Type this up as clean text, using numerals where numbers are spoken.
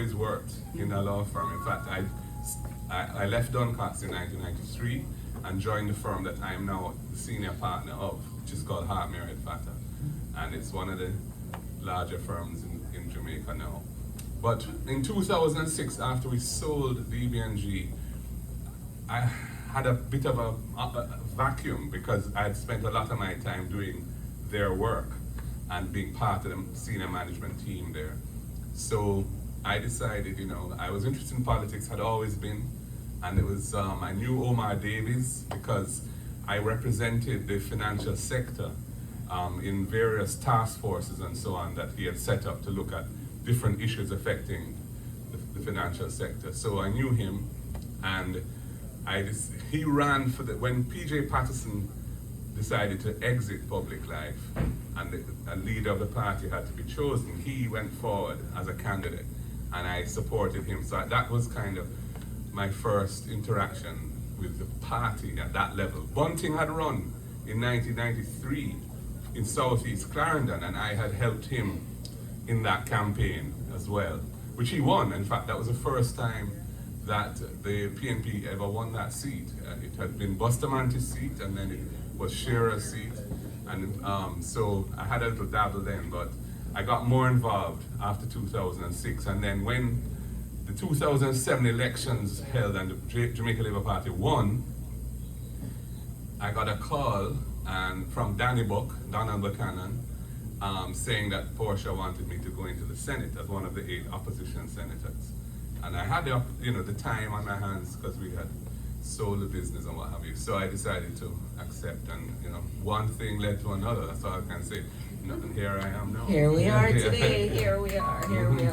always worked in a law firm. In fact, I left Duncox in 1993 and joined the firm that I am now the senior partner of, which is called Hart Merritt Fata. And it's one of the larger firms in Jamaica now. But in 2006, after we sold DBNG, I had a bit of a vacuum because I had spent a lot of my time doing their work and being part of the senior management team there. So I decided, I was interested in politics, had always been, and it was, I knew Omar Davies because I represented the financial sector in various task forces and so on that he had set up to look at different issues affecting the financial sector. So I knew him, and he ran for when PJ Patterson decided to exit public life and a leader of the party had to be chosen, he went forward as a candidate and I supported him. So that was kind of my first interaction with the party at that level. Bunting had run in 1993 in Southeast Clarendon, and I had helped him in that campaign as well, which he won. In fact, that was the first time that the PNP ever won that seat. It had been Bustamante's seat, and then it was Shearer's seat. And so I had a little dabble then, but I got more involved after 2006. And then when the 2007 elections held and the Jamaica Labour Party won, I got a call from Donald Buchanan, saying that Portia wanted me to go into the Senate as one of the 8 opposition senators. And I had the time on my hands because we had sold the business and what have you. So I decided to accept, and one thing led to another. That's all I can say. And here I am now. Here we are today. Here we are.